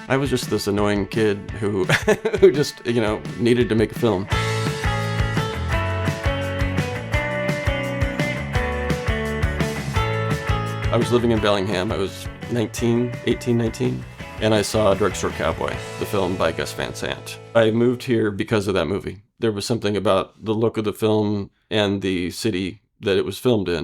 I was just this annoying kid who, who just, needed to make a film. I was living in Bellingham. I was 19, and I saw Drugstore Cowboy, the film by Gus Van Sant. I moved here because of that movie. There was something about the look of the film and the city that it was filmed in.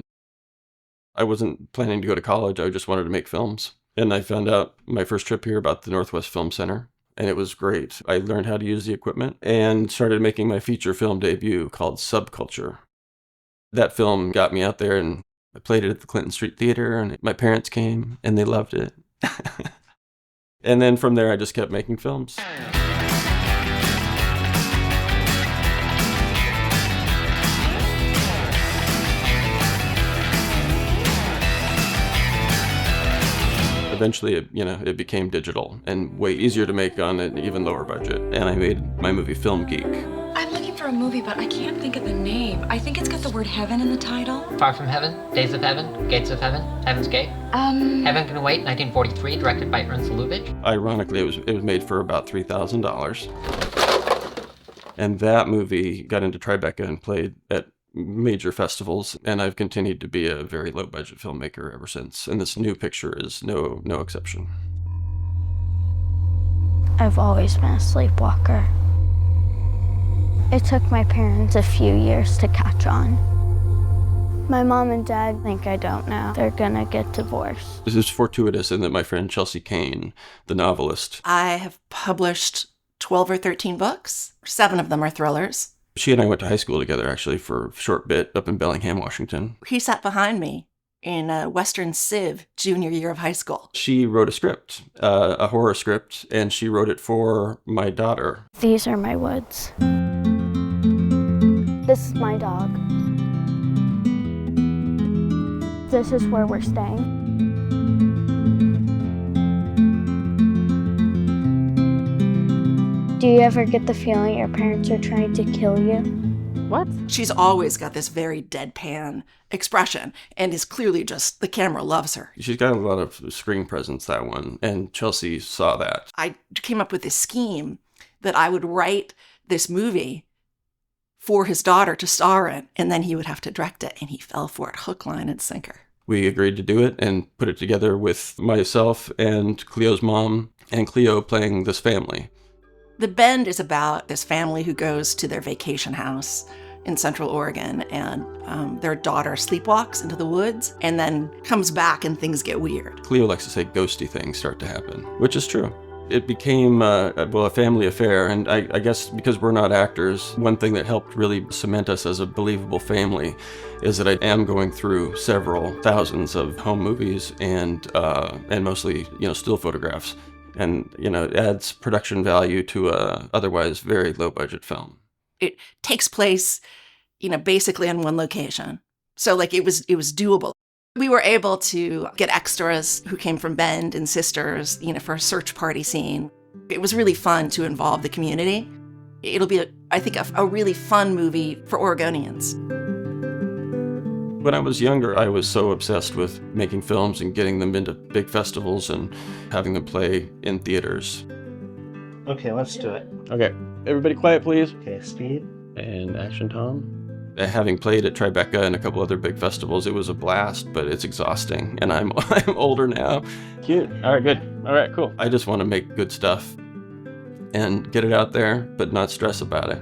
I wasn't planning to go to college. I just wanted to make films. And I found out my first trip here about the Northwest Film Center, and it was great. I learned how to use the equipment and started making my feature film debut called Subculture. That film got me out there, and I played it at the Clinton Street Theater, and my parents came, and they loved it. And then from there, I just kept making films. Eventually, it became digital and way easier to make on an even lower budget. And I made my movie Film Geek. I'm looking for a movie, but I can't think of the name. I think it's got the word heaven in the title. Far From Heaven, Days of Heaven, Gates of Heaven, Heaven's Gate. Heaven Can Wait, 1943, directed by Ernst Lubitsch. Ironically, it was made for about $3,000. And that movie got into Tribeca and played at major festivals, and I've continued to be a very low-budget filmmaker ever since, and this new picture is no exception. I've always been a sleepwalker. It took my parents a few years to catch on. My mom and dad think I don't know. They're gonna get divorced. This is fortuitous in that my friend Chelsea Cain, the novelist, I have published 12 or 13 books. 7 of them are thrillers. She and I went to high school together, actually, for a short bit up in Bellingham, Washington. He sat behind me in Western Civ junior year of high school. She wrote a script, a horror script, and she wrote it for my daughter. These are my woods. This is my dog. This is where we're staying. Do you ever get the feeling your parents are trying to kill you? What? She's always got this very deadpan expression and is clearly just, the camera loves her. She's got a lot of screen presence, that one, and Chelsea saw that. I came up with this scheme that I would write this movie for his daughter to star in, and then he would have to direct it, and he fell for it hook, line, and sinker. We agreed to do it and put it together with myself and Cleo's mom, and Cleo playing this family. The Bend is about this family who goes to their vacation house in Central Oregon, and their daughter sleepwalks into the woods and then comes back and things get weird. Cleo likes to say ghosty things start to happen, which is true. It became, a family affair, and I guess because we're not actors, one thing that helped really cement us as a believable family is that I am going through several thousands of home movies and mostly, still photographs. And, it adds production value to a otherwise very low-budget film. It takes place, basically in one location. So, it was doable. We were able to get extras who came from Bend and sisters, for a search party scene. It was really fun to involve the community. It'll be, I think, a really fun movie for Oregonians. When I was younger, I was so obsessed with making films and getting them into big festivals and having them play in theaters. Okay, let's do it. Okay, everybody quiet, please. Okay, speed. And action, Tom. Having played at Tribeca and a couple other big festivals, it was a blast, but it's exhausting, and I'm older now. Cute. All right, good. All right, cool. I just want to make good stuff and get it out there, but not stress about it,